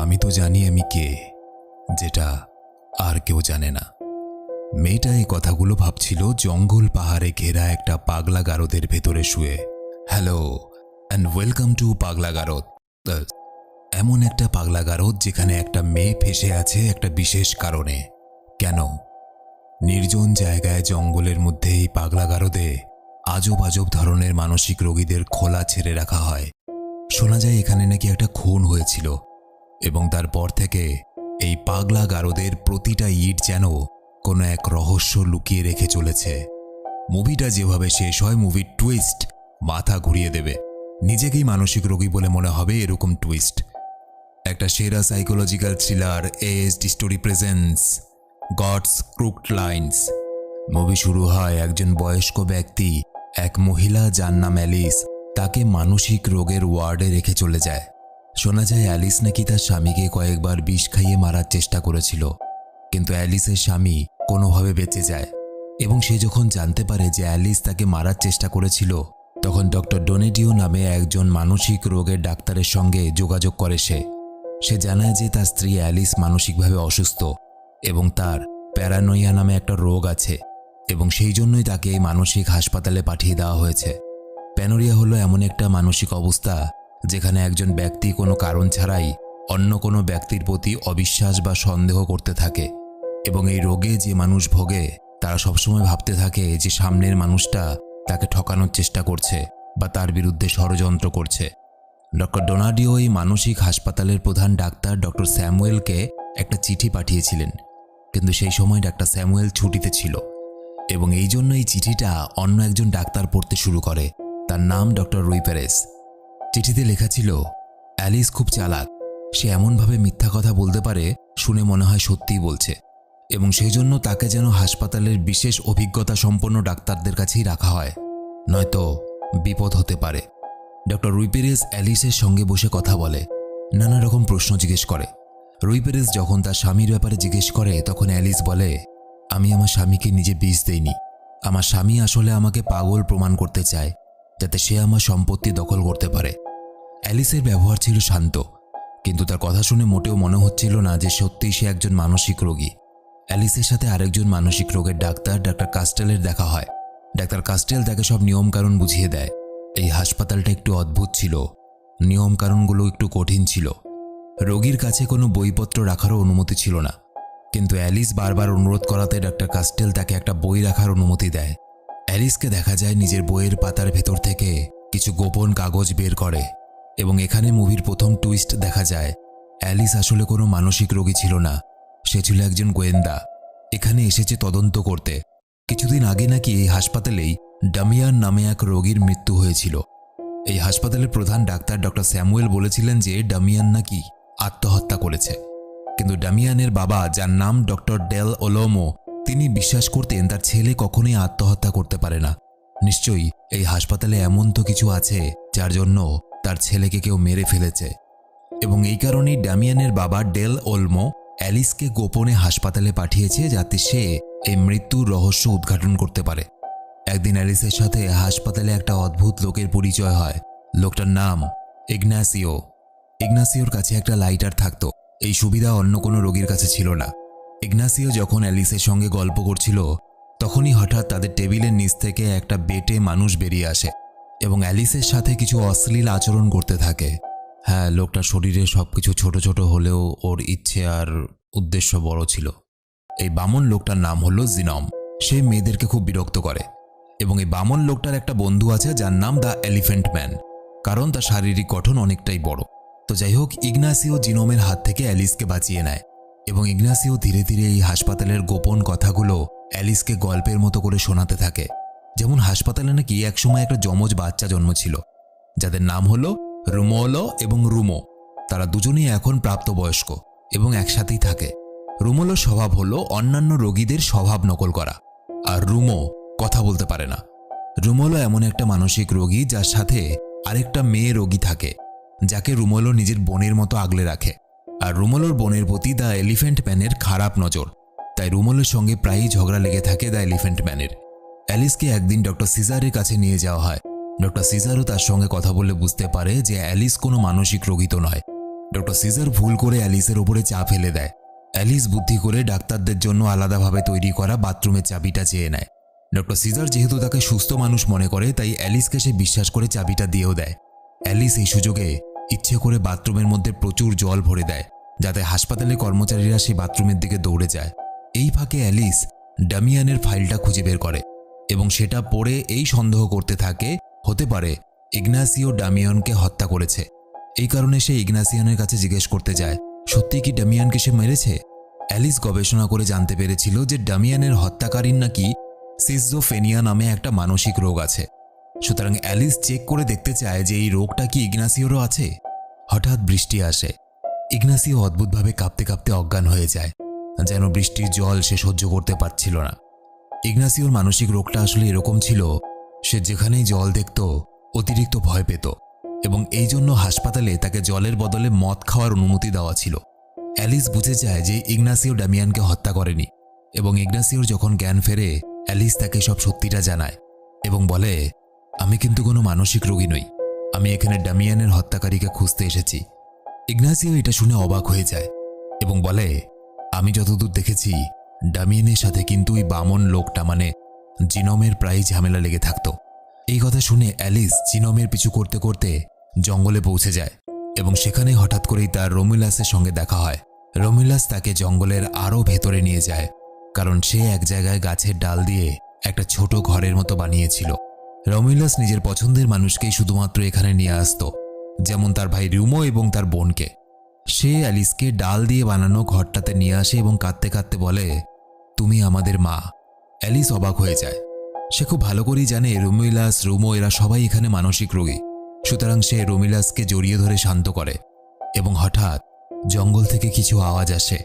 আমি তো জানি আমি কে, যেটা আর কেউ জানে না। মেয়েটা এই কথাগুলো ভাবছিল জঙ্গল পাহাড়ে ঘেরা একটা পাগলা গারদের ভেতরে শুয়ে। হ্যালো অ্যান্ড ওয়েলকাম টু পাগলা গারদ। এমন একটা পাগলা গারদ যেখানে একটা মেয়ে ফেসে আছে একটা বিশেষ কারণে। কেন? নির্জন জায়গায় জঙ্গলের মধ্যে এই পাগলা গারদে আজব আজব ধরনের মানসিক রোগীদের খোলা ছেড়ে রাখা হয়। শোনা যায় এখানে নাকি একটা খুন হয়েছিল এবং তারপর থেকে এই পাগলা গারদের প্রতিটা ইট যেন কোনো এক রহস্য লুকিয়ে রেখে চলেছে। মুভিটা যেভাবে শেষ হয়, মুভির টুইস্ট মাথা ঘুরিয়ে দেবে। নিজেকেই মানসিক রোগী বলে মনে হবে এরকম টুইস্ট। একটা সেরা psychological thriller edged story presents God's crooked lines. Movie শুরু হয় একজন বয়স্ক ব্যক্তি, এক মহিলা যার নাম অ্যালিস, তাকে মানসিক রোগের ওয়ার্ডে রেখে চলে যায়। শোনা যায় অ্যালিস নাকি তার স্বামীকে কয়েকবার বিষ খাইয়ে মারার চেষ্টা করেছিল, কিন্তু অ্যালিসের স্বামী কোনোভাবে বেঁচে যায়। এবং সে যখন জানতে পারে যে অ্যালিস তাকে মারার চেষ্টা করেছিল, তখন ডক্টর ডোনেডিও নামে একজন মানসিক রোগের ডাক্তারের সঙ্গে যোগাযোগ করে। সে জানায় যে তার স্ত্রী অ্যালিস মানসিকভাবে অসুস্থ এবং তার প্যারানোইয়া নামে একটা রোগ আছে এবং সেই জন্যই তাকে এই মানসিক হাসপাতালে পাঠিয়ে দেওয়া হয়েছে। প্যানোরিয়া হলো এমন একটা মানসিক অবস্থা যেখানে একজন ব্যক্তি কোনো কারণ ছাড়াই অন্য কোনো ব্যক্তির প্রতি অবিশ্বাস বা সন্দেহ করতে থাকে, এবং এই রোগে যে মানুষ ভোগে তারা সবসময় ভাবতে থাকে যে সামনের মানুষটা তাকে ঠকানোর চেষ্টা করছে বা তার বিরুদ্ধে ষড়যন্ত্র করছে। ডক্টর ডোনাডিও এই মানসিক হাসপাতালের প্রধান ডাক্তার ডক্টর স্যামুয়েলকে একটা চিঠি পাঠিয়েছিলেন, কিন্তু সেই সময় ডাক্তার স্যামুয়েল ছুটিতে ছিল এবং এই জন্য এই চিঠিটা অন্য একজন ডাক্তার পড়তে শুরু করে। তার নাম ডক্টর রুই পেরেস। চিঠিতে লেখা ছিল, অ্যালিস খুব চালাক, সে এমনভাবে মিথ্যা কথা বলতে পারে শুনে মনে হয় সত্যিই বলছে, এবং সেই জন্য তাকে যেন হাসপাতালের বিশেষ অভিজ্ঞতা সম্পন্ন ডাক্তারদের কাছেই রাখা হয়, নয়তো বিপদ হতে পারে। ডক্টর রুই পেরেস অ্যালিসের সঙ্গে বসে কথা বলে, নানা রকম প্রশ্ন জিজ্ঞেস করে। রুই পেরেস যখন তার স্বামীর ব্যাপারে জিজ্ঞেস করে, তখন অ্যালিস বলে, আমি আমার স্বামীকে নিজে বিষ দেইনি। আমার স্বামী আসলে আমাকে পাগল প্রমাণ করতে চায় যাতে সে আমার সম্পত্তি দখল করতে পারে। অ্যালিসের ব্যবহার ছিল শান্ত, কিন্তু তার কথা শুনে মোটেও মনে হচ্ছিল না যে সত্যিই সে একজন মানসিক রোগী। অ্যালিসের সাথে আরেকজন মানসিক রোগের ডাক্তার ডাক্তার কাস্টেলের দেখা হয়। ডাক্তার কাস্টেল তাকে সব নিয়মকানুন বুঝিয়ে দেয়। এই হাসপাতালটা একটু অদ্ভুত ছিল, নিয়মকানুনগুলো একটু কঠিন ছিল। রোগীর কাছে কোনো বইপত্র রাখারও অনুমতি ছিল না, কিন্তু অ্যালিস বারবার অনুরোধ করাতে ডাক্তার কাস্টেল তাকে একটা বই রাখার অনুমতি দেয়। অ্যালিসকে দেখা যায় নিজের বইয়ের পাতার ভেতর থেকে কিছু গোপন কাগজ বের করে, এবং এখানে মুভির প্রথম টুইস্ট দেখা যায়। অ্যালিস আসলে কোনো মানসিক রোগী ছিল না, সে ছিল একজন গোয়েন্দা। এখানে এসেছে তদন্ত করতে। কিছুদিন আগে নাকি এই হাসপাতালেই ডামিয়ান নামে এক রোগীর মৃত্যু হয়েছিল। এই হাসপাতালের প্রধান ডাক্তার ডক্টর স্যামুয়েল বলেছিলেন যে ডামিয়ান নাকি আত্মহত্যা করেছে, কিন্তু ডামিয়ানের বাবা, যার নাম ডক্টর ডেল ওলোমো, তিনি বিশ্বাস করতেন তার ছেলে কখনোই আত্মহত্যা করতে পারে না। নিশ্চয়ই এই হাসপাতালে এমন তো কিছু আছে যার জন্য তার ছেলেকে কেউ মেরে ফেলেছে, এবং এই কারণেই ডামিয়ানের বাবা ডেল ওলমো অ্যালিসকে গোপনে হাসপাতালে পাঠিয়েছে যাতে সে এই মৃত্যুর রহস্য উদ্ঘাটন করতে পারে। একদিন অ্যালিসের সাথে হাসপাতালে একটা অদ্ভুত লোকের পরিচয় হয়। লোকটার নাম ইগনাসিও। ইগনাসিওর কাছে একটা লাইটার থাকতো। এই সুবিধা অন্য কোনো রোগীর কাছে ছিল না। ইগনাসিও যখন অ্যালিসের সঙ্গে গল্প করছিল, তখনই হঠাৎ তাদের টেবিলের নিচ থেকে একটা বেটে মানুষ বেরিয়ে আসে এবং অ্যালিসের সাথে কিছু অশ্লীল আচরণ করতে থাকে। হ্যাঁ, লোকটার শরীরে সবকিছু ছোট ছোট হলেও ওর ইচ্ছে আর উদ্দেশ্য বড় ছিল। এই বামন লোকটার নাম হলো জিনম। সে মেয়েদেরকে খুব বিরক্ত করে, এবং এই বামন লোকটার একটা বন্ধু আছে যার নাম দ্য এলিফ্যান্ট ম্যান, কারণ তার শারীরিক গঠন অনেকটাই বড়। তো যাই হোক, ইগনাসিও জিনোমের হাত থেকে অ্যালিসকে বাঁচিয়ে নেয়, এবং ইগনাসিও ধীরে ধীরে এই হাসপাতালের গোপন কথাগুলো অ্যালিসকে গল্পের মতো করে শোনাতে থাকে। যেমন হাসপাতালে নাকি একসময় একটা যমজ বাচ্চা জন্মেছিল যাদের নাম হলো রুমোলো এবং রুমো। তারা দুজনেই এখন প্রাপ্তবয়স্ক এবং একসাথেই থাকে। রুমোলোর স্বভাব হলো অন্যান্য রোগীদের স্বভাব নকল করা, আর রুমো কথা বলতে পারে না। রুমোলো এমন একটা মানসিক রোগী যার সাথে আরেকটা মেয়ে রোগী থাকে, যাকে রুমোলো নিজের বোনের মতো আগলে রাখে। আর রুমোলোর বোনের প্রতি দ্য এলিফ্যান্ট ম্যানের খারাপ নজর, তাই রুমোলোর সঙ্গে প্রায়ই ঝগড়া লেগে থাকে দ্য এলিফ্যান্ট ম্যানের। অ্যালিসকে একদিন ডক্টর সিজারের কাছে নিয়ে যাওয়া হয়। ডক্টর সিজারও তার সঙ্গে কথা বলে বুঝতে পারে যে অ্যালিস কোনো মানসিক রোগী তো নয়, ডক্টর সিজার ভুল করে অ্যালিসের ওপরে চা ফেলে দেয়। অ্যালিস বুদ্ধি করে ডাক্তারদের জন্য আলাদাভাবে তৈরি করা বাথরুমের চাবিটা চেয়ে নেয়। ডক্টর সিজার যেহেতু তাকে সুস্থ মানুষ মনে করে, তাই অ্যালিসকে সে বিশ্বাস করে চাবিটা দিয়েও দেয়। অ্যালিস এই সুযোগে ইচ্ছে করে বাথরুমের মধ্যে প্রচুর জল ভরে দেয়, যাতে হাসপাতালের কর্মচারীরা সেই বাথরুমের দিকে দৌড়ে যায়। এই ফাঁকে অ্যালিস ডামিয়ানের ফাইলটা খুঁজে বের করে এবং সেটা পড়ে এই সন্দেহ করতে থাকে হতে পারে ইগনাসিও ডামিয়ানকে হত্যা করেছে। এই কারণে সে ইগনাসিয়ানের কাছে জিজ্ঞেস করতে যায়, সত্যি কি ডামিয়ানকে সে মেরেছে? অ্যালিস গবেষণা করে জানতে পেরেছিল যে ডামিয়ানের হত্যাকারীর নাকি সিজোফ্রেনিয়া নামে একটা মানসিক রোগ আছে। সুতরাং অ্যালিস চেক করে দেখতে চায় যে এই রোগটা কি ইগনাসিওরও আছে। হঠাৎ বৃষ্টি আসে। ইগনাসিও অদ্ভুতভাবে কাঁপতে কাঁপতে অজ্ঞান হয়ে যায়, যেন বৃষ্টির জল সে সহ্য করতে পারছিল না। ইগনাসিওর মানসিক রোগটা আসলে এরকম ছিল, সে যেখানেই জল দেখত অতিরিক্ত ভয় পেত এবং এই জন্য হাসপাতালে তাকে জলের বদলে মদ খাওয়ার অনুমতি দেওয়া ছিল। অ্যালিস বুঝে যায় যে ইগনাসিও ডামিয়ানকে হত্যা করেনি এবং ইগনাসিওর যখন জ্ঞান ফেরে, অ্যালিস তাকে সব সত্যিটা জানায় এবং বলে, আমি কিন্তু কোনো মানসিক রোগী নই, আমি এখানে ডামিয়ানের হত্যাকারীকে খুঁজতে এসেছি। ইগনাসিও এটা শুনে অবাক হয়ে যায় এবং বলে, আমি যতদূর দেখেছি ডামিয়ানের সাথে কিন্তু ওই বামন লোকটা মানে জিনোমের প্রায় ঝামেলা লেগে থাকতো। এই কথা শুনে অ্যালিস জিনোমের পিছু করতে করতে জঙ্গলে পৌঁছে যায় এবং সেখানে হঠাৎ করেই তার রোমিলাসের সঙ্গে দেখা হয়। রোমিলাস তাকে জঙ্গলের আরও ভেতরে নিয়ে যায়, কারণ সে এক জায়গায় গাছের ডাল দিয়ে একটা ছোট ঘরের মতো বানিয়েছিল। রোমিলাস নিজের পছন্দের মানুষকেই শুধুমাত্র এখানে নিয়ে আসতো, যেমন তার ভাই রুমো এবং তার বোনকে। সে অ্যালিসকে ডাল দিয়ে বানানো ঘরটাতে নিয়ে আসে এবং কাঁদতে কাঁদতে বলে, তুমি আমাদের মা। অ্যালিস অবাক হয়ে যায়। সে খুব ভালো করেই জানে রোমিলাস, রুমো এরা সবাই এখানে মানসিক রোগী। সুতরাং সে রোমিলাসকে জড়িয়ে ধরে শান্ত করে এবং হঠাৎ জঙ্গল থেকে কিছু আওয়াজ আসে।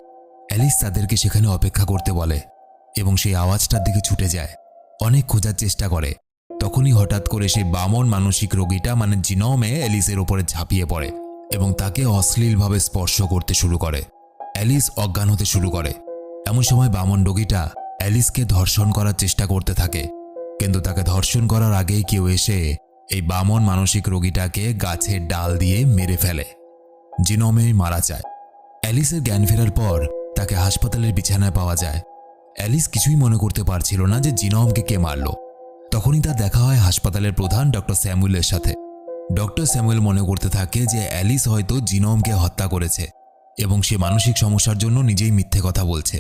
অ্যালিস তাদেরকে সেখানে অপেক্ষা করতে বলে এবং সেই আওয়াজটার দিকে ছুটে যায়। অনেক খোঁজার চেষ্টা করে, তখনই হঠাৎ করে সেই বামন মানসিক রোগীটা মানে জিনোমে অ্যালিসের ওপরে ঝাঁপিয়ে পড়ে এবং তাকে অশ্লীলভাবে স্পর্শ করতে শুরু করে। অ্যালিস অজ্ঞান হতে শুরু করে। এমন সময় বামন রোগীটা অ্যালিসকে ধর্ষণ করার চেষ্টা করতে থাকে, কিন্তু তাকে ধর্ষণ করার আগেই কেউ এসে এই বামন মানসিক রোগীটাকে গাছের ডাল দিয়ে মেরে ফেলে। জিনোমে মারা যায়। অ্যালিসের জ্ঞান ফেরার পর তাকে হাসপাতালের বিছানায় পাওয়া যায়। অ্যালিস কিছুই মনে করতে পারছিল না যে জিনোমকে কে মারল। তখনই তার দেখা হয় হাসপাতালের প্রধান ডক্টর স্যামুয়েলের সাথে। ডক্টর স্যামুয়েল মনে করতে থাকে যে অ্যালিস হয়তো জিনোমকে হত্যা করেছে এবং সে মানসিক সমস্যার জন্য নিজেই মিথ্যে কথা বলছে।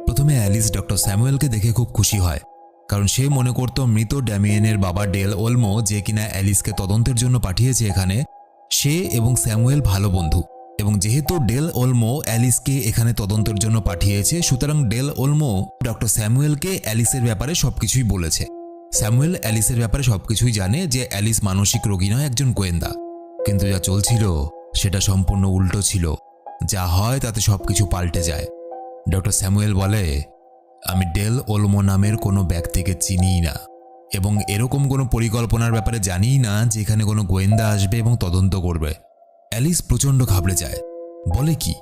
প্রথমে অ্যালিস ডক্টর স্যামুয়েলকে দেখে খুব খুশি হয়, কারণ সে মনে করত মৃত ড্যামিয়েনের বাবা ডেল ওলমো, যে কিনা অ্যালিসকে তদন্তের জন্য পাঠিয়েছে এখানে, সে এবং স্যামুয়েল ভালো বন্ধু এবং যেহেতু ডেল ওলমো অ্যালিসকে এখানে তদন্তের জন্য পাঠিয়েছে, সুতরাং ডেল ওলমো ডক্টর স্যামুয়েলকে অ্যালিসের ব্যাপারে সবকিছুই বলেছে। স্যামুয়েল অ্যালিসের ব্যাপারে সবকিছুই জানে যে অ্যালিস মানসিক রোগী নয়, একজন গোয়েন্দা। কিন্তু যা চলছিল সেটা সম্পূর্ণ উল্টো ছিল। যা হয় তাতে সবকিছু পাল্টে যায়। ডক্টর স্যামুয়েল বলে, আমি ডেল ওলমো নামের কোনো ব্যক্তিকে চিনিই না এবং এরকম কোনো পরিকল্পনার ব্যাপারে জানিই না যে এখানে কোনো গোয়েন্দা আসবে এবং তদন্ত করবে। অ্যালিস প্রচণ্ড ঘাবড়ে যায়। বলে কি,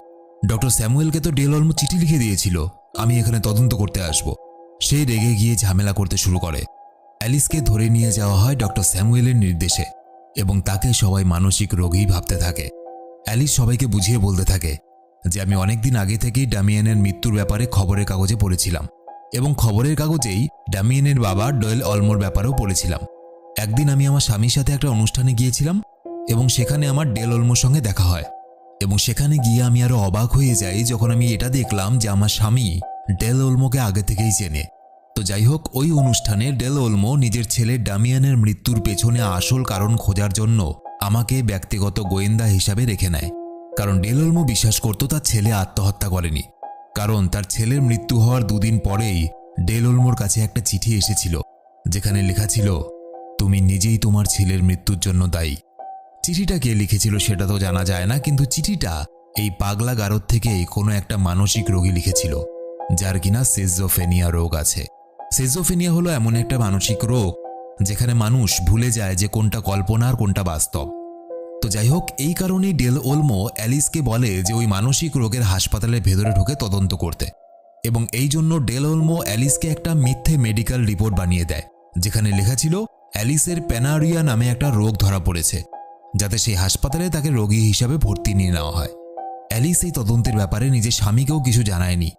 ডক্টর স্যামুয়েলকে তো ডেল ওলমো চিঠি লিখে দিয়েছিল আমি এখানে তদন্ত করতে আসব। সে রেগে গিয়ে ঝামেলা করতে শুরু করে। অ্যালিসকে ধরে নিয়ে যাওয়া হয় ডক্টর স্যামুয়েলের নির্দেশে এবং তাকে সবাই মানসিক রোগী ভাবতে থাকে। অ্যালিস সবাইকে বুঝিয়ে বলতে থাকে যে আমি অনেকদিন আগে থেকেই ডামিয়ানের মৃত্যুর ব্যাপারে খবরের কাগজে পড়েছিলাম এবং খবরের কাগজেই ডামিয়ানের বাবা ডেল ওলমোর ব্যাপারেও পড়েছিলাম। একদিন আমি আমার স্বামীর সাথে একটা অনুষ্ঠানে গিয়েছিলাম এবং সেখানে আমার ডেল ওলমোর সঙ্গে দেখা হয় এবং সেখানে গিয়ে আমি আরও অবাক হয়ে যাই যখন আমি এটা দেখলাম যে আমার স্বামী ডেল ওলমোকে আগে থেকেই চেনে। তো যাই হোক, ওই অনুষ্ঠানে ডেল ওলমো নিজের ছেলে ডামিয়ানের মৃত্যুর পেছনে আসল কারণ খোঁজার জন্য আমাকে ব্যক্তিগত গোয়েন্দা হিসাবে রেখে নেয়, কারণ ডেল ওলমো বিশ্বাস করত তার ছেলে আত্মহত্যা করেনি, কারণ তার ছেলের মৃত্যু হওয়ার দুদিন পরেই ডেল ওলমোর কাছে একটা চিঠি এসেছিল যেখানে লেখা ছিল, তুমি নিজেই তোমার ছেলের মৃত্যুর জন্য দায়ী। চিঠিটা কে লিখেছিল সেটা তো জানা যায় না, কিন্তু চিঠিটা এই পাগলা গারদ থেকে কোনো একটা মানসিক রোগী লিখেছিল যার কিনা সিজোফ্রেনিয়া রোগ আছে। সিজোফ্রেনিয়া হলো এমন একটা মানসিক রোগ যেখানে মানুষ ভুলে যায় যে কোনটা কল্পনা আর কোনটা বাস্তব। তো যাই হোক, এই কারণেই ডেল ওলমো অ্যালিসকে বলে যে ওই মানসিক রোগের হাসপাতালের ভেতরে ঢুকে তদন্ত করতে, এবং এই জন্য ডেল ওলমো অ্যালিসকে একটা মিথ্যে মেডিকেল রিপোর্ট বানিয়ে দেয় যেখানে লেখা ছিল অ্যালিসের প্যানারিয়া নামে একটা রোগ ধরা পড়েছে। যাতে সেই হাসপাতালে তাকে রোগী হিসাবে ভর্তি নিয়ে নেওয়া হয়। অ্যালিস এই তদন্তের ব্যাপারে নিজের স্বামীকেও কিছু জানায়নি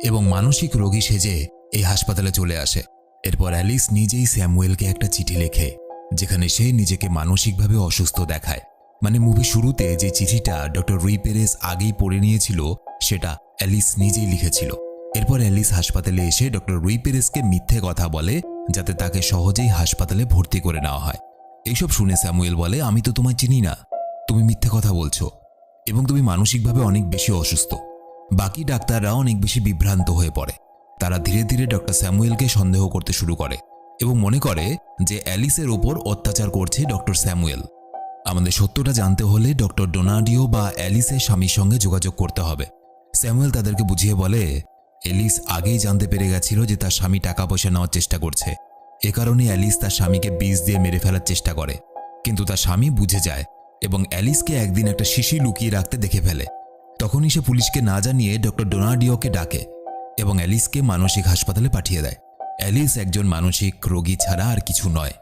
এবং মানসিক রোগী সেজে এই হাসপাতালে চলে আসে। এরপর অ্যালিস নিজেই স্যামুয়েলকে একটা চিঠি লেখে, যেখানে সে নিজেকে মানসিকভাবে অসুস্থ দেখায়। মানে মুভি শুরুতে যে চিঠিটা ডক্টর রুই পেরেস আগেই পড়ে নিয়েছিল, সেটা অ্যালিস নিজেই লিখেছিল। এরপর অ্যালিস হাসপাতালে এসে ডক্টর রুই পেরেসকে মিথ্যে কথা বলে, যাতে তাকে সহজেই হাসপাতালে ভর্তি করে নেওয়া হয়। এইসব শুনে স্যামুয়েল বলে, আমি তো তোমায় চিনি না, তুমি মিথ্যে কথা বলছো এবং তুমি মানসিকভাবে অনেক বেশি অসুস্থ। বাকি ডাক্তাররা অনেক বেশি বিভ্রান্ত হয়ে পড়ে। তারা ধীরে ধীরে ডক্টর স্যামুয়েলকে সন্দেহ করতে শুরু করে এবং মনে করে যে অ্যালিসের ওপর অত্যাচার করছে ডক্টর স্যামুয়েল। আমাদের সত্যটা জানতে হলে ডক্টর ডোনাডিও বা অ্যালিসের স্বামীর সঙ্গে যোগাযোগ করতে হবে। স্যামুয়েল তাদেরকে বুঝিয়ে বলে, অ্যালিস আগেই জানতে পেরে গেছিল যে তার স্বামী টাকা পয়সা নেওয়ার চেষ্টা করছে। এ কারণে অ্যালিস তার স্বামীকে বিষ দিয়ে মেরে ফেলার চেষ্টা করে, কিন্তু তার স্বামী বুঝে যায় এবং অ্যালিসকে একদিন একটা শিশি লুকিয়ে রাখতে দেখে ফেলে। তখনই সে পুলিশকে না জানিয়ে ডক্টর ডোনাডিওকে ডাকে এবং অ্যালিসকে মানসিক হাসপাতালে পাঠিয়ে দেয়। অ্যালিস একজন মানসিক রোগী ছাড়া আর কিছু নয়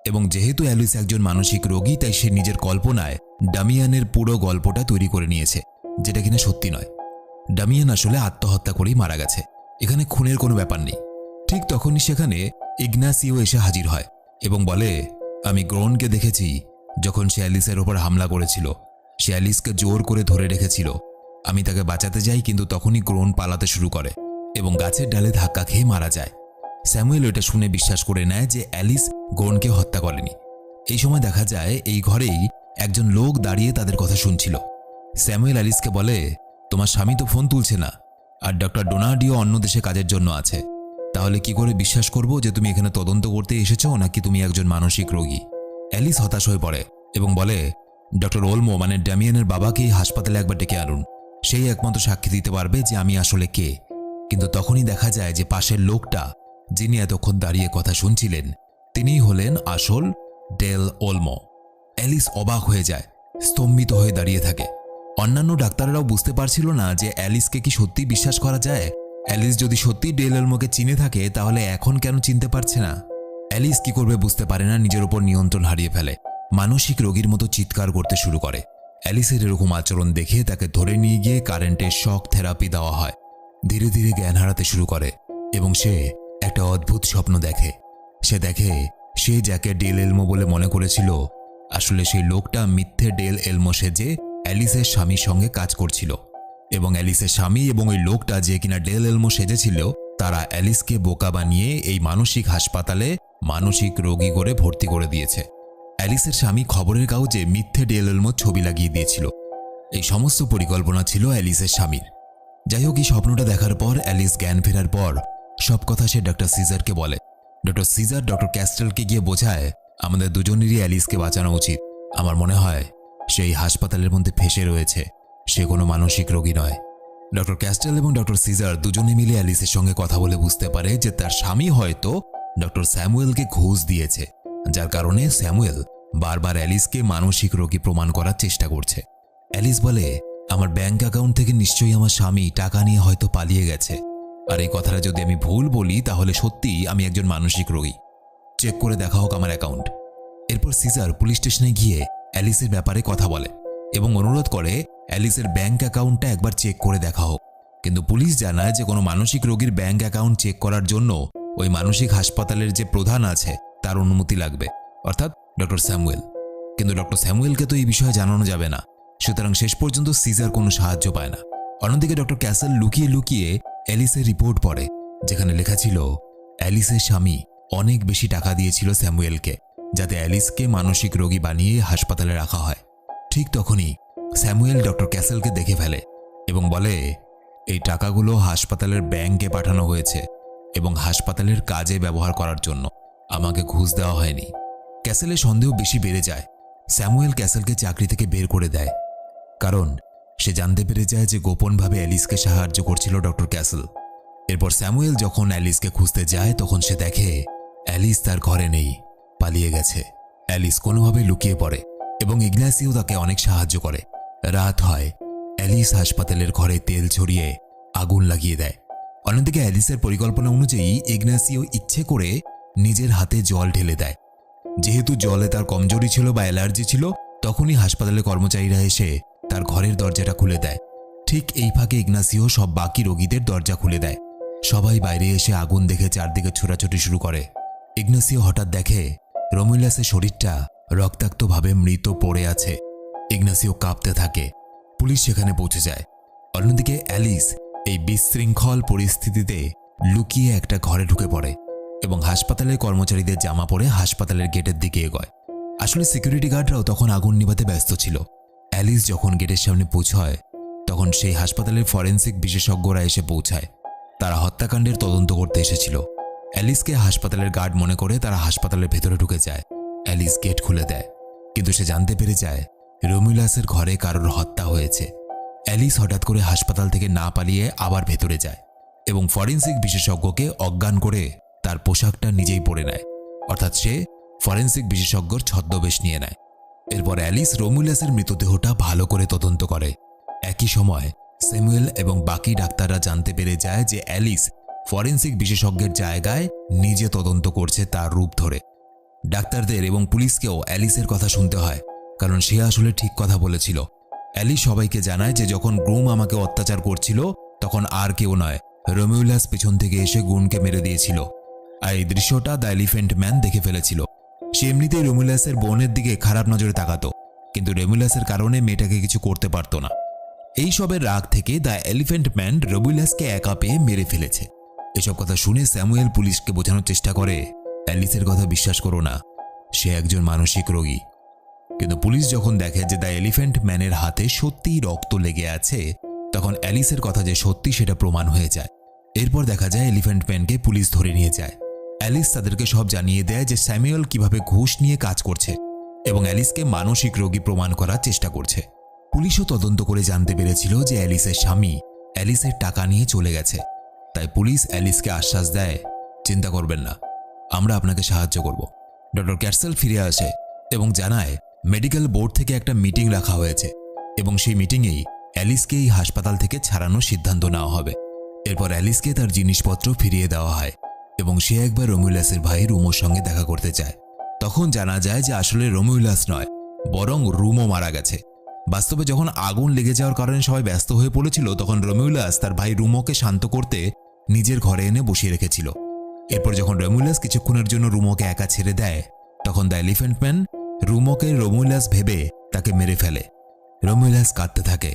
এবং যেহেতু অ্যালিস একজন মানসিক রোগী, তাই সে নিজের কল্পনায় ডামিয়ানের পুরো গল্পটা তৈরি করে নিয়েছে, যেটা কিনা সত্যি নয়। ডামিয়ান আসলে আত্মহত্যা করেই মারা গেছে, এখানে খুনের কোনো ব্যাপার নেই। ঠিক তখনই সেখানে ইগনাসিও এসে হাজির হয় এবং বলে, আমি গ্রোনকে দেখেছি যখন সে অ্যালিসের ওপর হামলা করেছিল। সে অ্যালিসকে জোর করে ধরে রেখেছিল। আমি তাকে বাঁচাতে যাই, কিন্তু তখনই গ্রোন পালাতে শুরু করে এবং গাছের ডালে ধাক্কা খেয়ে মারা যায়। স্যামুয়েল এটা শুনে বিশ্বাস করে নেয় যে অ্যালিস গ্রোনকে হত্যা করেনি। এই সময় দেখা যায় এই ঘরেই একজন লোক দাঁড়িয়ে তাদের কথা শুনছিল। স্যামুয়েল অ্যালিসকে বলে, তোমার স্বামী তো ফোন তুলছে না, আর ডক্টর ডোনাডিও অন্য দেশে কাজের জন্য আছে, তাহলে কি করে বিশ্বাস করব যে তুমি এখানে তদন্ত করতে এসেছো নাকি তুমি একজন মানসিক রোগী? অ্যালিস হতাশ হয়ে পড়ে এবং বলে, ডক্টর ওলমো মানে ড্যামিয়ানের বাবাকে হাসপাতালে একবার ডেকে আনুন, সেই একমাত্র সাক্ষী দিতে পারবে যে আমি আসলে কে। কিন্তু তখনই দেখা যায় যে পাশের লোকটা, যিনি এতক্ষণ দাঁড়িয়ে কথা শুনছিলেন, তিনিই হলেন আসল ডেল ওলমো। অ্যালিস অবাক হয়ে যায়, স্তম্ভিত হয়ে দাঁড়িয়ে থাকে। অন্যান্য ডাক্তাররাও বুঝতে পারছিল না যে অ্যালিসকে কি সত্যি বিশ্বাস করা যায়। অ্যালিস যদি সত্যি ডেল ওলমোকে চিনে থাকে, তাহলে এখন কেন চিনতে পারছে না? অ্যালিস কি করবে বুঝতে পারে না, নিজের উপর নিয়ন্ত্রণ হারিয়ে ফেলে, মানসিক রোগীর মতো চিৎকার করতে শুরু করে। অ্যালিসের এরকম আচরণ দেখে তাকে ধরে নিয়ে গিয়ে কারেন্টের শক থেরাপি দেওয়া হয়। ধীরে ধীরে জ্ঞান হারাতে শুরু করে এবং সে একটা অদ্ভুত স্বপ্ন দেখে। সে দেখে সে যাকে ডেল এলমো বলে মনে করেছিল, আসলে সেই লোকটা মিথ্যে ডেল এলমো সেজে অ্যালিসের স্বামীর সঙ্গে কাজ করছিল এবং অ্যালিসের স্বামী এবং ওই লোকটা যে কিনা ডেল এলমো সেজেছিল, তারা অ্যালিসকে বোকা বানিয়ে এই মানসিক হাসপাতালে মানসিক রোগী করে ভর্তি করে দিয়েছে। অ্যালিসের স্বামী খবরের কাগজে মিথ্যে ডেল এলমোর ছবি লাগিয়ে দিয়েছিল। এই সমস্ত পরিকল্পনা ছিল অ্যালিসের স্বামীর। যাই হোক, এই স্বপ্নটা দেখার পর অ্যালিস জ্ঞান ফেরার পর সব কথা সে ডক্টর সিজারকে বলে। ডক্টর সিজার ডক্টর ক্যাস্টেলকে গিয়ে বোঝায়, আমাদের দুজনেরই অ্যালিসকে বাঁচানো উচিত। আমার মনে হয় সেই হাসপাতালের মধ্যে ফেঁসে রয়েছে, সে কোনো মানসিক রোগী নয়। ডক্টর ক্যাস্টেল এবং ডক্টর সিজার দুজনে মিলে অ্যালিসের সঙ্গে কথা বলে বুঝতে পারে যে তার স্বামী হয়তো ডক্টর স্যামুয়েলকে ঘুষ দিয়েছে, যার কারণে স্যামুয়েল বারবার অ্যালিসকে মানসিক রোগী প্রমাণ করার চেষ্টা করছে। অ্যালিস বলে, আমার ব্যাংক অ্যাকাউন্ট থেকে নিশ্চয়ই আমার স্বামী টাকা নিয়ে হয়তো পালিয়ে গেছে, আর এই কথাটা যদি আমি ভুল বলি তাহলে সত্যিই আমি একজন মানসিক রোগী। চেক করে দেখা হোক আমার অ্যাকাউন্ট। এরপর সিজার পুলিশ স্টেশনে গিয়ে অ্যালিসের ব্যাপারে কথা বলে এবং অনুরোধ করে অ্যালিসের ব্যাংক অ্যাকাউন্টটা একবার চেক করে দেখা হোক। কিন্তু পুলিশ জানায় যে কোনো মানসিক রোগীর ব্যাংক অ্যাকাউন্ট চেক করার জন্য ওই মানসিক হাসপাতালের যে প্রধান আছে তার অনুমতি লাগবে, অর্থাৎ ডক্টর স্যামুয়েল। কিন্তু ডক্টর স্যামুয়েলকে তো এই বিষয়ে জানানো যাবে না, সুতরাং শেষ পর্যন্ত সিজার কোনো সাহায্য পায় না। অন্যদিকে ডক্টর ক্যাসেল লুকিয়ে লুকিয়ে অ্যালিসের রিপোর্ট পড়ে, যেখানে লেখা ছিল অ্যালিসের স্বামী অনেক বেশি টাকা দিয়েছিল স্যামুয়েলকে, যাতে অ্যালিসকে মানসিক রোগী বানিয়ে হাসপাতালে রাখা হয়। ঠিক তখনই স্যামুয়েল ডক্টর ক্যাসেলকে দেখে ফেলে এবং বলে, এই টাকাগুলো হাসপাতালের ব্যাংকে পাঠানো হয়েছে এবং হাসপাতালের কাজে ব্যবহার করার জন্য, আমাকে ঘুষ দেওয়া হয়নি। ক্যাসেলের সন্দেহ বেশি বেড়ে যায়। স্যামুয়েল ক্যাসেলকে চাকরি থেকে বের করে দেয়, কারণ সে জানতে পেরে যায় যে গোপনভাবে অ্যালিসকে সাহায্য করছিল ডক্টর ক্যাসেল। এরপর স্যামুয়েল যখন অ্যালিসকে খুঁজতে যায়, তখন সে দেখে অ্যালিস তার ঘরে নেই, পালিয়ে গেছে। অ্যালিস কোনোভাবে লুকিয়ে পড়ে এবং ইগনাসিও তাকে অনেক সাহায্য করে। রাত হয়, অ্যালিস হাসপাতালের ঘরে তেল ছড়িয়ে আগুন লাগিয়ে দেয়। অন্যদিকে অ্যালিসের পরিকল্পনা অনুযায়ী ইগনাসিও ইচ্ছে করে নিজের হাতে জল ঢেলে দেয়। যেহেতু জলে তার কমজোরি ছিল বা অ্যালার্জি ছিল, তখনই হাসপাতালের কর্মচারীরা এসে তার ঘরের দরজাটা খুলে দেয়। ঠিক এই ফাঁকে ইগনাসিও সব বাকি রোগীদের দরজা খুলে দেয়। সবাই বাইরে এসে আগুন দেখে চারদিকে ছোটাছুটি শুরু করে। ইগনাসিও হঠাৎ দেখে রোমুলাসের শরীরটা রক্তাক্তভাবে মৃত পড়ে আছে। ইগনাসিও কাঁপতে থাকে। পুলিশ সেখানে পৌঁছে যায়। অন্যদিকে অ্যালিস এই বিশৃঙ্খল পরিস্থিতিতে লুকিয়ে একটা ঘরে ঢুকে পড়ে এবং হাসপাতালের কর্মচারীদের জামা পরে হাসপাতালের গেটের দিকে এগোয়। আসলে সিকিউরিটি গার্ডরাও তখন আগুন নিভাতে ব্যস্ত ছিল। অ্যালিস যখন গেটের সামনে পৌঁছয় তখন সেই হাসপাতালের ফরেন্সিক বিশেষজ্ঞরা এসে পৌঁছায়। তারা হত্যাকাণ্ডের তদন্ত করতে এসেছিল। অ্যালিসকে হাসপাতালের গার্ড মনে করে তারা হাসপাতালের ভেতরে ঢুকে যায়। অ্যালিস গেট খুলে দেয়, কিন্তু সে জানতে পেরে যায় রোমুলাসের ঘরে কারোর হত্যা হয়েছে। অ্যালিস হঠাৎ করে হাসপাতাল থেকে না পালিয়ে আবার ভেতরে যায় এবং ফরেন্সিক বিশেষজ্ঞকে অজ্ঞান করে তার পোশাকটা নিজেই পরে নেয়, অর্থাৎ সে ফরেন্সিক বিশেষজ্ঞর ছদ্মবেশ নিয়ে নেয়। এরপর অ্যালিস রোমুলাসের মৃতদেহটা ভালো করে তদন্ত করে। একই সময় স্যামুয়েল এবং বাকি ডাক্তাররা জানতে পেরে যায় যে অ্যালিস ফরেন্সিক বিশেষজ্ঞের জায়গায় নিজে তদন্ত করছে তার রূপ ধরে। ডাক্তারদের এবং পুলিশকেও অ্যালিসের কথা শুনতে হয়, কারণ সে আসলে ঠিক কথা বলেছিল। অ্যালিস সবাইকে জানায় যে যখন গ্রুম আমাকে অত্যাচার করছিল তখন আর কেউ নয়, রোমুলাস পেছন থেকে এসে গুনকে মেরে দিয়েছিল। আর এই দৃশ্যটা দ্য এলিফ্যান্ট ম্যান দেখে ফেলেছিল। সে এমনিতেই রোমুলাসের বোনের দিকে খারাপ নজরে তাকাতো, কিন্তু রোমুলাসের কারণে মেয়েটাকে কিছু করতে পারত না। এই সবের রাগ থেকে দ্য এলিফ্যান্ট ম্যান রোমুলাসকে একা পেয়ে মেরে ফেলেছে। এসব কথা শুনে স্যামুয়েল পুলিশকে বোঝানোর চেষ্টা করে, অ্যালিসের কথা বিশ্বাস করো না, সে একজন মানসিক রোগী। কিন্তু পুলিশ যখন দেখে যে দ্য এলিফ্যান্ট ম্যানের হাতে সত্যিই রক্ত লেগে আছে, তখন অ্যালিসের কথা যে সত্যি সেটা প্রমাণ হয়ে যায়। এরপর দেখা যায় এলিফ্যান্ট ম্যানকে পুলিশ ধরে নিয়ে যায়। অ্যালিস তাদেরকে সব জানিয়ে দেয় যে স্যামুয়েল কিভাবে ঘুষ নিয়ে কাজ করছে এবং অ্যালিসকে মানসিক রোগী প্রমাণ করার চেষ্টা করছে। পুলিশও তদন্ত করে জানতে পেরেছিল যে অ্যালিসের স্বামী অ্যালিসের টাকা নিয়ে চলে গেছে। তাই পুলিশ অ্যালিসকে আশ্বাস দেয়, চিন্তা করবেন না, আমরা আপনাকে সাহায্য করব। ডক্টর ক্যাটসেল ফিরে আসে এবং জানায় মেডিকেল বোর্ড থেকে একটা মিটিং রাখা হয়েছে এবং সেই মিটিংয়েই অ্যালিসকে এই হাসপাতাল থেকে ছাড়ানোর সিদ্ধান্ত নেওয়া হবে। এরপর অ্যালিসকে তার জিনিসপত্র ফিরিয়ে দেওয়া হয় এবং সে একবার রোমুলাসের ভাই রুমোর সঙ্গে দেখা করতে চায়। তখন জানা যায় যে আসলে রোমুলাস নয়, বরং রুমো মারা গেছে। বাস্তবে যখন আগুন লেগে যাওয়ার কারণে সবাই ব্যস্ত হয়ে পড়েছিল, তখন রোমুলাস তার ভাই রুমোকে শান্ত করতে নিজের ঘরে এনে বসিয়ে রেখেছিল। এরপর যখন রোমুলাস কিছুক্ষণের জন্য রুমোকে একা ছেড়ে দেয়, তখন দ্য এলিফ্যান্ট ম্যান রুমোকে রোমুলাস ভেবে তাকে মেরে ফেলে। রোমুলাস কাঁদতে থাকে,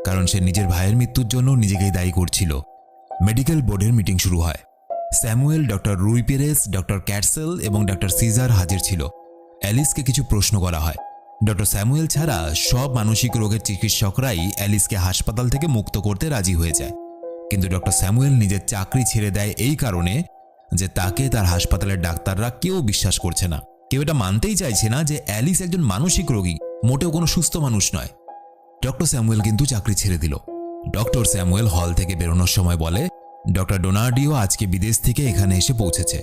কারণ সে নিজের ভাইয়ের মৃত্যুর জন্য নিজেকেই দায়ী করছিল। মেডিকেল বোর্ডের মিটিং শুরু হয়। স্যামুয়েল, ডক্টর রুই পেরেস, ডক্টর ক্যাটসেল এবং ডক্টর সিজার হাজির ছিল। অ্যালিসকে কিছু প্রশ্ন করা হয়। ডক্টর স্যামুয়েল ছাড়া সব মানসিক রোগের চিকিৎসকরাই অ্যালিসকে হাসপাতাল থেকে মুক্ত করতে রাজি হয়ে যায়, কিন্তু ডক্টর স্যামুয়েল নিজের চাকরি ছেড়ে দেয় এই কারণে যে তাকে তার হাসপাতালের ডাক্তাররা কেউ বিশ্বাস করছে না। কেউ এটা মানতেই চাইছে না যে অ্যালিস একজন মানসিক রোগী, মোটেও কোনো সুস্থ মানুষ নয়। ডক্টর স্যামুয়েল কিন্তু চাকরি ছেড়ে দিল। ডক্টর স্যামুয়েল হল থেকে বেরোনোর সময় বলে, ডক্টর ডোনার্ডিও আজকে বিদেশ থেকে এখানে এসে পৌঁছেছে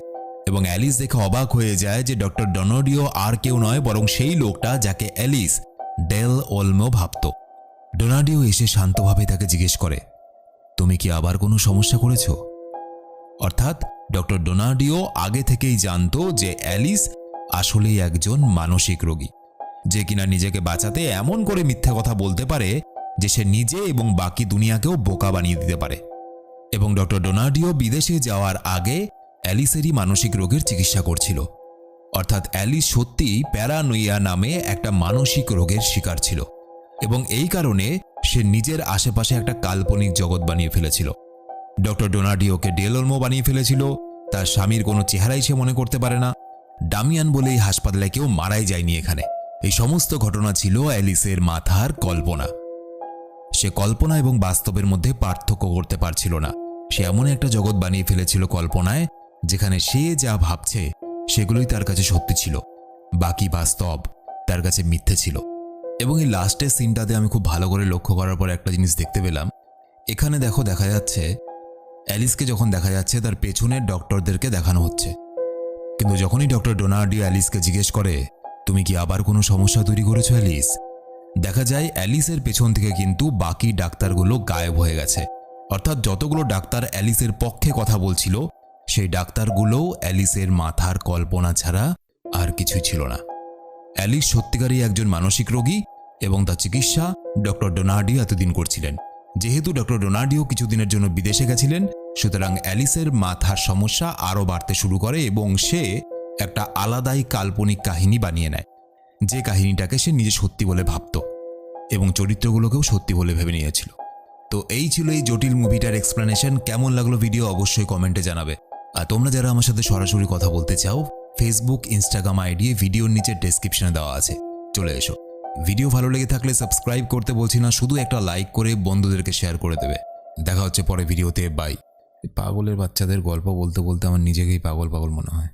এবং অ্যালিস দেখে অবাক হয়ে যায় যে ডক্টর ডোনার্ডিও আর কেউ নয়, বরং সেই লোকটা যাকে অ্যালিস ডেল ওলমো ভাবত। ডোনার্ডিও এসে শান্তভাবে তাকে জিজ্ঞেস করে, তুমি কি আবার কোনো সমস্যা করেছ? অর্থাৎ ডক্টর ডোনার্ডিও আগে থেকেই জানতো যে অ্যালিস আসলেই একজন মানসিক রোগী, যে কিনা নিজেকে বাঁচাতে এমন করে মিথ্যা কথা বলতে পারে যে সে নিজে এবং বাকি দুনিয়াকেও বোকা বানিয়ে দিতে পারে। এবং ডক্টর ডোনার্ডিও বিদেশে যাওয়ার আগে অ্যালিসেরই মানসিক রোগের চিকিৎসা করছিল। অর্থাৎ অ্যালিস সত্যিই প্যারানোইয়া নামে একটা মানসিক রোগের শিকার ছিল এবং এই কারণে সে নিজের আশেপাশে একটা কাল্পনিক জগৎ বানিয়ে ফেলেছিল। ডক্টর ডোনার্ডিওকে ডেল ওলমো বানিয়ে ফেলেছিল। তার স্বামীর কোনো চেহারাই সে মনে করতে পারে না। ডামিয়ান বলে এই হাসপাতালে কেউ মারাই যায়নি এখানে। এই সমস্ত ঘটনা ছিল অ্যালিসের মাথার কল্পনা। সে কল্পনা এবং বাস্তবের মধ্যে পার্থক্য করতে পারছিল না। সে এমন একটা জগৎ বানিয়ে ফেলেছিল কল্পনায়, যেখানে সে যা ভাবছে সেগুলোই তার কাছে সত্যি ছিল, বাকি বাস্তব তার কাছে মিথ্যে ছিল। এবং এই লাস্টের সিনটাতে আমি খুব ভালো করে লক্ষ্য করার পর একটা জিনিস দেখতে পেলাম। এখানে দেখা যাচ্ছে অ্যালিসকে যখন দেখা যাচ্ছে তার পেছনের ডক্টরদেরকে দেখানো হচ্ছে, কিন্তু যখনই ডক্টর ডোনার্ডিও অ্যালিসকে জিজ্ঞেস করে, তুমি কি আবার কোনো সমস্যা তৈরি করেছো অ্যালিস, দেখা যায় অ্যালিসের পেছন থেকে কিন্তু বাকি ডাক্তারগুলো গায়েব হয়ে গেছে। অর্থাৎ যতগুলো ডাক্তার অ্যালিসের পক্ষে কথা বলছিল সেই ডাক্তারগুলোও অ্যালিসের মাথার কল্পনা ছাড়া আর কিছুই ছিল না। অ্যালিস সত্যিকারই একজন মানসিক রোগী এবং তার চিকিৎসা ডক্টর ডোনার্ডিও এতদিন করছিলেন। যেহেতু ডক্টর ডোনার্ডিও কিছুদিনের জন্য বিদেশে গেছিলেন, সুতরাং অ্যালিসের মাথার সমস্যা আরও বাড়তে শুরু করে এবং সে একটা আলাদাই কাল্পনিক কাহিনী বানিয়ে নেয়, যে কাহিনীটাকে সে নিজে সত্যি বলে ভাবত এবং চরিত্রগুলোকেও সত্যি বলে ভেবে নিয়েছিল। তো এই ছিল এই জটিল মুভিটার এক্সপ্লেনেশন। কেমন লাগলো ভিডিও অবশ্যই কমেন্টে জানাবে। আর তোমরা যারা আমার সাথে সরাসরি কথা বলতে চাও, ফেসবুক, ইনস্টাগ্রাম আইডি ভিডিওর নিচে ডেসক্রিপশনে দেওয়া আছে, চলে এসো। ভিডিও ভালো লেগে থাকলে সাবস্ক্রাইব করতে বলছি না, শুধু একটা লাইক করে বন্ধুদেরকে শেয়ার করে দেবে। দেখা হচ্ছে পরে ভিডিওতে। বাই। পাগলের বাচ্চাদের গল্প বলতে বলতে আমার নিজেকেই পাগল পাগল মনে হয়।